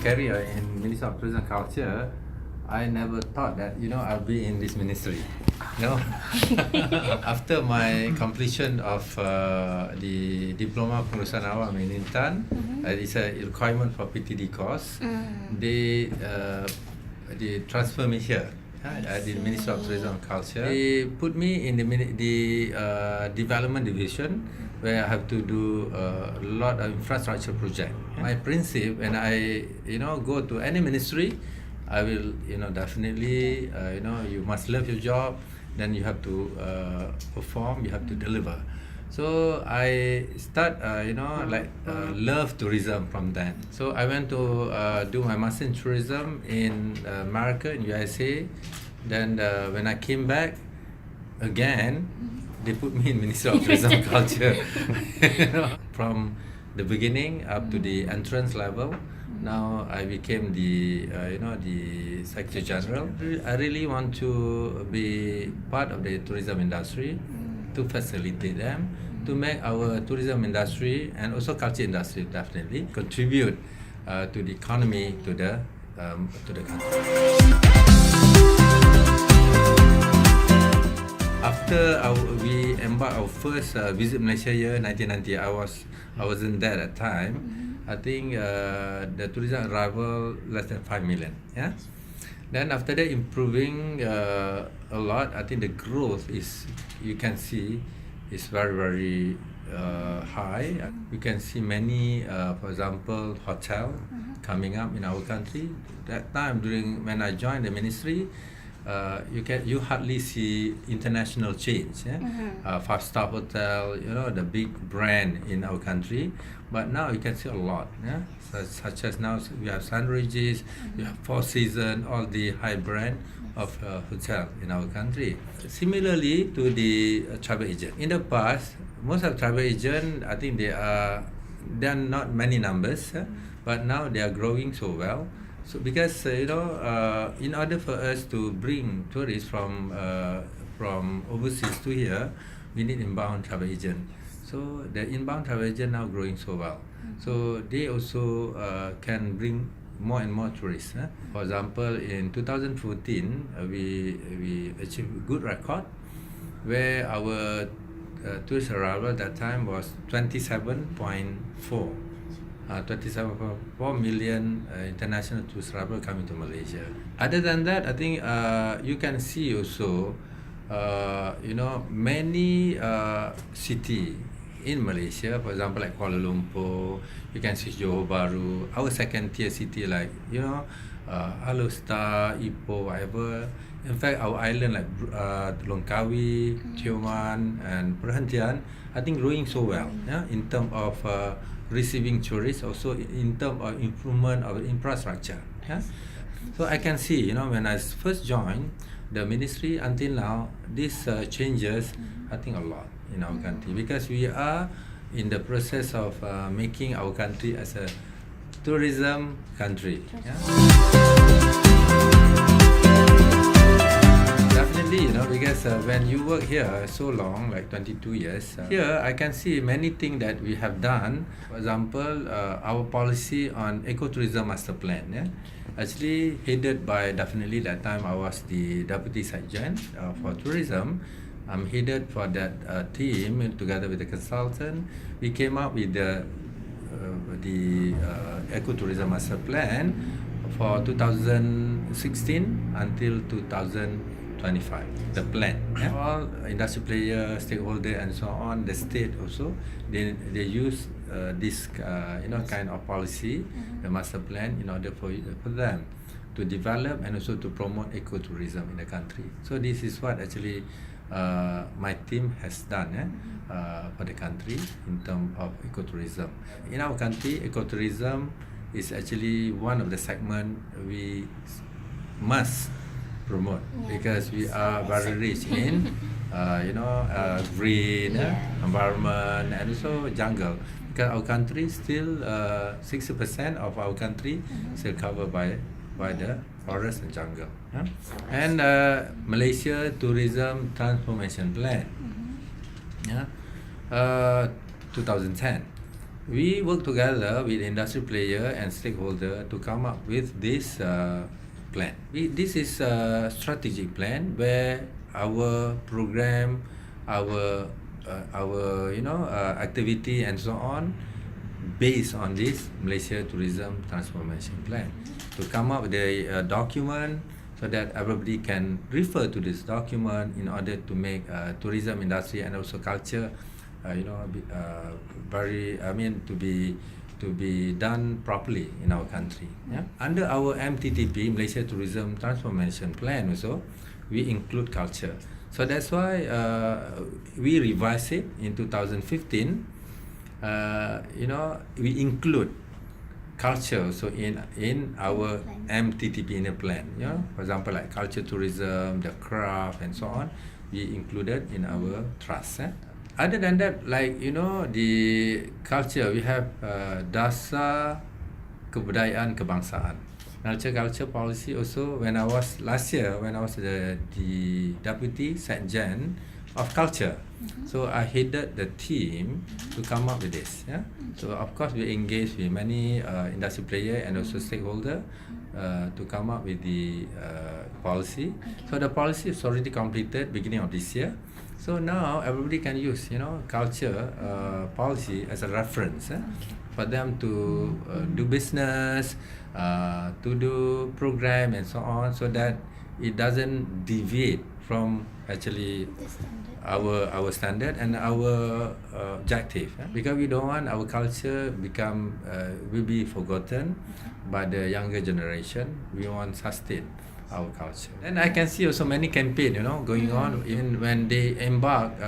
career in Ministry of Tourism and Culture, I never thought that I'll be in this ministry. After my completion of the diploma pengurusan awam in Intan, it's a requirement for PTD course. They transfer me here. At the Ministry of Tourism and Culture, they put me in the development division, where I have to do a lot of infrastructure project. My principle, when I go to any ministry, I will definitely you must love your job, then you have to perform, you have to deliver. So I start love tourism from then. So I went to do my master in tourism in America, in USA. Then when I came back again, they put me in Ministry of Tourism and Culture. From the beginning up to the entrance level. Now I became the Secretary General. I really want to be part of the tourism industry, to facilitate them, to make our tourism industry and also culture industry definitely contribute to the economy, to the country. After we embarked our first Visit Malaysia Year 1990, I wasn't there at that time. I think the tourism arrival less than 5 million. Yeah. Then after that, improving a lot. I think the growth is, you can see, is very, very high. You can see many, for example, hotel coming up in our country. That time, when I joined the ministry, you hardly see international chains, 5-star hotel, the big brand in our country. But now you can see a lot, such as now we have Sunridges, we have Four Seasons, all the high brand of hotel in our country. Similarly to the travel agent. In the past, most of travel agent, I think there are not many numbers, but now they are growing so well. So because in order for us to bring tourists from overseas to here, we need inbound travel agent. So the inbound travel agent now growing so well. So they also can bring more and more tourists. For example, in 2014, we achieved good record, where our tourist arrival at that time was 27.4 million international tourist arrival coming to Malaysia. Other than that, I think you can see also, many city in Malaysia, for example, like Kuala Lumpur, you can see Johor Bahru, our second tier city like Alor-Setar, Ipoh, whatever. In fact, our island like Langkawi, Tioman, and Perhentian, I think growing so well, in terms of receiving tourists, also in terms of improvement of infrastructure. So I can see, when I first joined the ministry until now, this changes, I think, a lot in our country, because we are in the process of making our country as a tourism country. Definitely, because when you work here so long, like 22 years, here I can see many things that we have done. For example, our policy on ecotourism master plan, actually headed by, definitely that time I was the Deputy Secretary for Tourism. I'm headed for that team together with the consultant. We came up with the ecotourism master plan for 2016 until 2025. The plan, all industry players, stakeholders, and so on. The state also, they use this kind of policy, the master plan, in order for them to develop and also to promote ecotourism in the country. So this is what actually my team has done for the country in terms of ecotourism. In our country, ecotourism is actually one of the segments we must promote, because we are very rich in green environment and also jungle. Because our country still 60% of our country still covered by the forest and jungle. And Malaysia Tourism Transformation Plan, 2010. we work together with industry player and stakeholder to come up with this plan. This is a strategic plan where our program, our activity and so on, based on this Malaysia Tourism Transformation Plan, to come up with a document so that everybody can refer to this document in order to make tourism industry and also culture, to be done properly in our country. Yeah? Under our MTTP, Malaysia Tourism Transformation Plan also, we include culture. So that's why we revised it in 2015. We include culture so in our MTTP in a plan. For example, like culture tourism, the craft and so on, we included in our trust. Other than that, the culture, we have dasar kebudayaan kebangsaan. Culture policy also. Last year, when I was the deputy Sekjen of culture, so I headed the team to come up with this. Yeah. So of course we engage with many industry player and also stakeholder to come up with the policy. So the policy is already completed beginning of this year. So now everybody can use culture policy as a reference for them to do business, to do program and so on, so that it doesn't deviate from actually our standard and our objective. Because we don't want our culture will be forgotten by the younger generation. We want sustain our culture. And I can see also many campaign going on. Even when they embark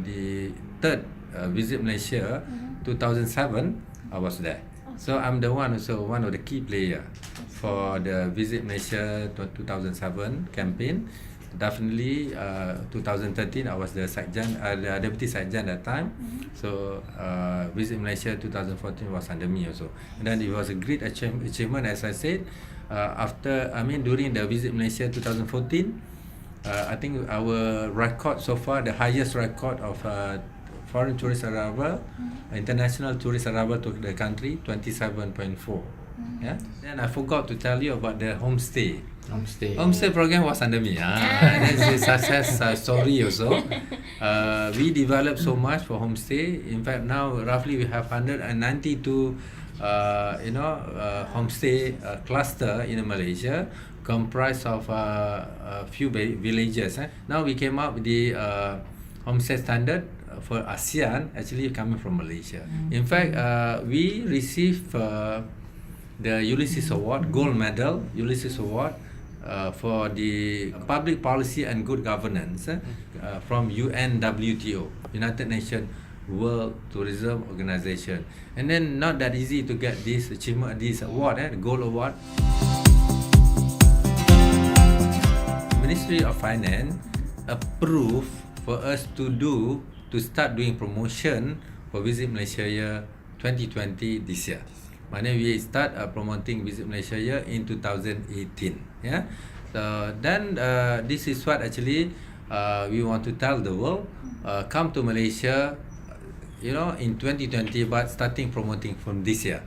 the third Visit Malaysia 2007, I was there. So I'm the one of the key player for the Visit Malaysia 2007 campaign. Definitely 2013 I was the deputy Sekjen that time. So Visit Malaysia 2014 was under me also. And then it was a great achievement, as I said. During the Visit Malaysia 2014, I think our record so far, the highest record of foreign tourist arrival, international tourist arrival to the country, 27.4. Yeah. Then I forgot to tell you about the homestay. Homestay program was under me. And it's a success story also. We developed so much for homestay. In fact, now roughly we have 192 homestay cluster in Malaysia, comprised of a few villages. Now we came up with the homestay standard for ASEAN, actually coming from Malaysia. In fact, we received the Ulysses Award, gold medal, Ulysses Award, for the public policy and good governance from UNWTO, United Nations World Tourism Organization. And then not that easy to get this achievement, this award, the gold award. Ministry of Finance approved for us to start doing promotion for Visit Malaysia Year 2020 this year. We start promoting Visit Malaysia Year in 2018. Yeah. So then this is what actually we want to tell the world. Come to Malaysia, in 2020, but starting promoting from this year.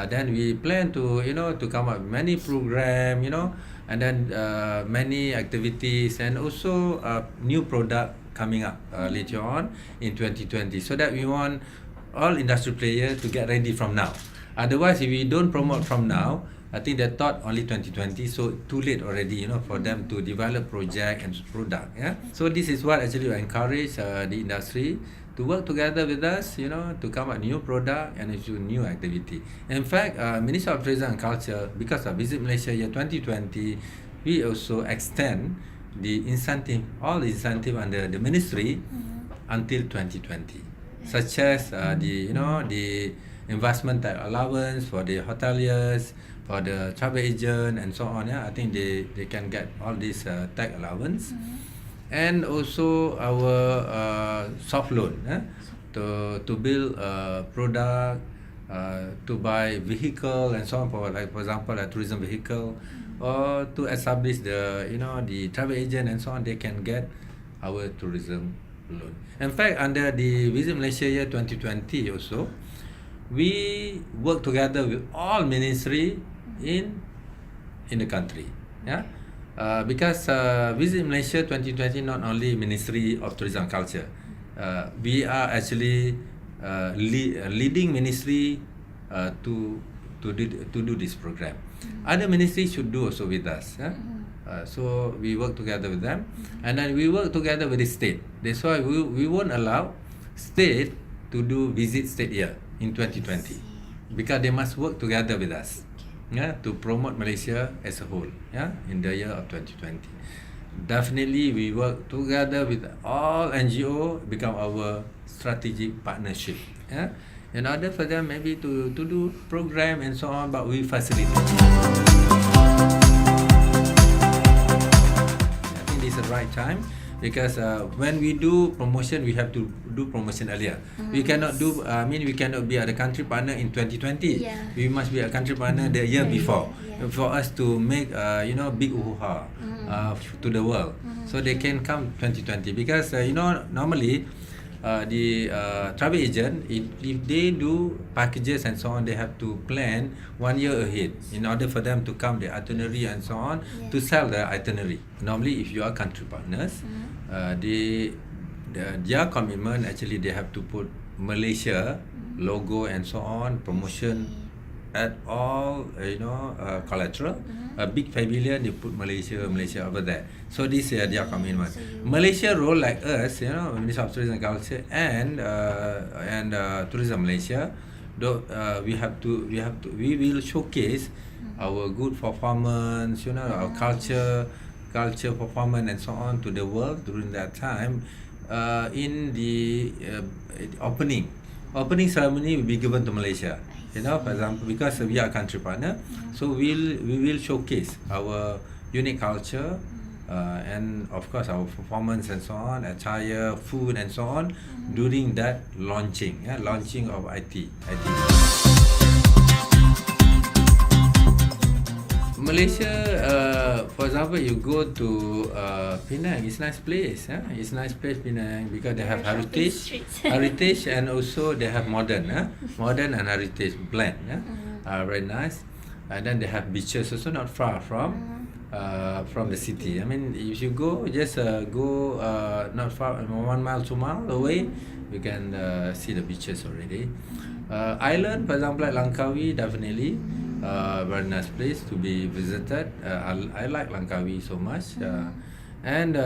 Then we plan to come up with many program, and then many activities and also new product coming up later on in 2020. So that we want all industry players to get ready from now. Otherwise, if we don't promote from now, I think they thought only 2020, so too late already, for them to develop project and product. Yeah. So this is what actually we encourage the industry to work together with us, to come up new product and issue new activity. In fact, Ministry of Tourism and Culture, because of Visit Malaysia Year 2020, we also extend the incentive, all the incentive under the ministry until 2020, such as the investment type allowance for the hoteliers, for the travel agent and so on. Yeah, I think they can get all this tax allowance. And also our soft loan to build a product, to buy vehicle and so on, for example a tourism vehicle, or to establish the travel agent and so on. They can get our tourism loan. In fact, under the Visit Malaysia Year 2020 also, we work together with all ministry in the country. Yeah, because Visit Malaysia 2020 not only Ministry of Tourism and Culture, we are actually leading ministry to do this program. Other ministries should do also with us. Yeah? So we work together with them, and then we work together with the state. That's why we won't allow state to do Visit State Year in 2020, because they must work together with us, yeah, to promote Malaysia as a whole, yeah, in the year of 2020. Definitely we work together with all NGO, become our strategic partnership, yeah, in order for them maybe to do program and so on, but we facilitate. I think this is the right time, because when we do promotion, we have to do promotion earlier. We cannot do, we cannot be a country partner in 2020. Yeah. We must be a country partner the year before, for us to make big uhuha to the world, so they can come 2020. Because normally the travel agent, if they do packages and so on, they have to plan 1 year ahead in order for them to come the itinerary and so on, to sell the itinerary. Normally, if you are country partners, their commitment, actually they have to put Malaysia logo and so on, promotion at all, collateral. A big pavilion, they put Malaysia over there. So this is their commitment. Malaysia role like us, Ministry of Tourism and Culture and Tourism Malaysia, we will showcase our good performance, our culture performance and so on to the world during that time. In the opening ceremony will be given to Malaysia. For example, because we are a country partner, so we will showcase our unique culture, and of course our performance and so on, attire, food and so on, during that launching of IT. Malaysia, for example, you go to Penang, it's nice place. It's nice place, Penang, because they have heritage and also they have modern and heritage blend. Very nice. And then they have beaches also not far from the city. If you go, just go not far, 1 mile, 2 miles away, you can see the beaches already. Island, for example, like Langkawi, definitely. Very nice place to be visited. I like Langkawi so much. And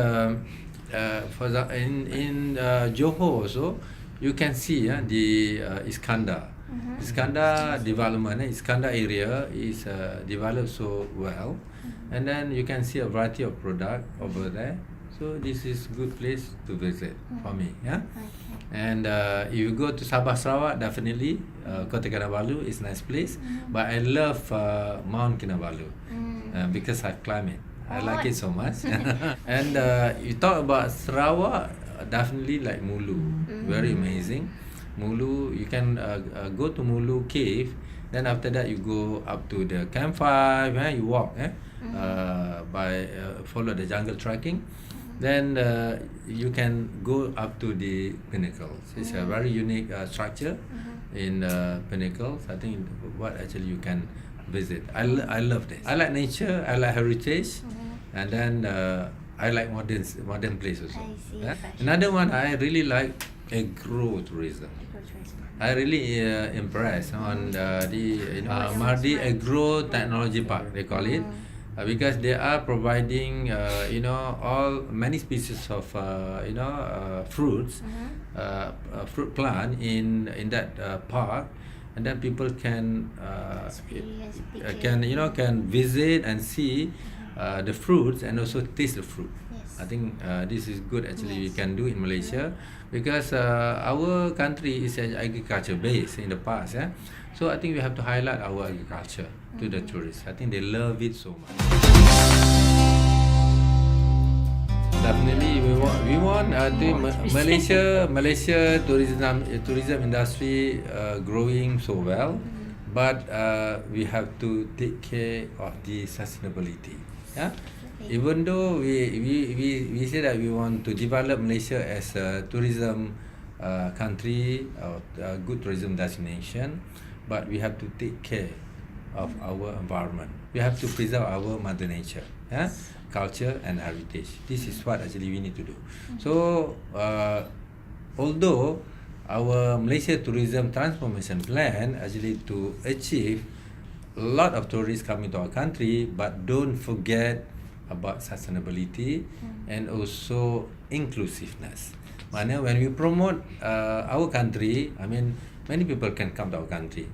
for the in Johor also, you can see the Iskandar. Iskandar development, Iskandar area is developed so well, and then you can see a variety of product over there. So this is good place to visit for me. And if you go to Sabah Sarawak, definitely Kota Kinabalu is nice place. But I love Mount Kinabalu because I climb it. I like it so much. And you talk about Sarawak, definitely like Mulu, very amazing. Mulu, you can go to Mulu cave. Then after that, you go up to the Camp 5. You walk, follow the jungle trekking. Then you can go up to the pinnacles. It's a very unique structure in pinnacles. I think what actually you can visit. I love this. I like nature. I like heritage, and then I like modern place also. Another one I really like, agro-tourism. I really impressed on the Mardi Agro Technology Park, they call it. Because they are providing many species of fruits, fruit plant in that park, and then people can visit and see the fruits and also taste the fruit. I think this is good actually. We can do in Malaysia, because our country is agriculture based in the past. So I think we have to highlight our agriculture to the tourists. I think they love it so much. Definitely, we want Malaysia tourism industry growing so well, but we have to take care of the sustainability. Even though we say that we want to develop Malaysia as a tourism country or a good tourism destination, but we have to take care of our environment. We have to preserve our mother nature, culture and heritage. This is what actually we need to do. So although our Malaysia Tourism Transformation Plan actually to achieve a lot of tourists coming to our country, but don't forget about sustainability and also inclusiveness. Mana when we promote our country, I mean many people can come to our country,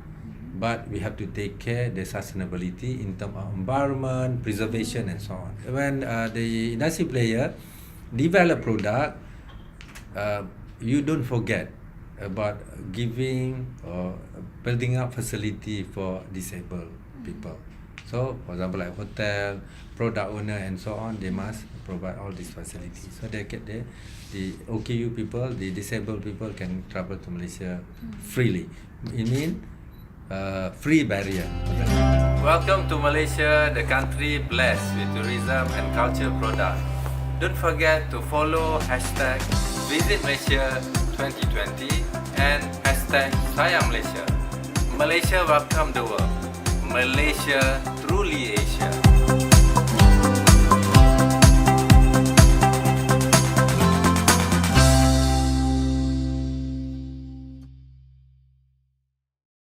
but we have to take care the sustainability in terms of environment, preservation and so on. When the industry player develop product, you don't forget about giving or building up facility for disabled people. So for example like hotel, product owner and so on, they must provide all these facilities. So they get the OKU people, the disabled people can travel to Malaysia freely. It means free barrier. Welcome to Malaysia, the country blessed with tourism and culture products. Don't forget to follow hashtag Visit Malaysia 2020 and hashtag Sayang Malaysia. Malaysia welcome the world. Malaysia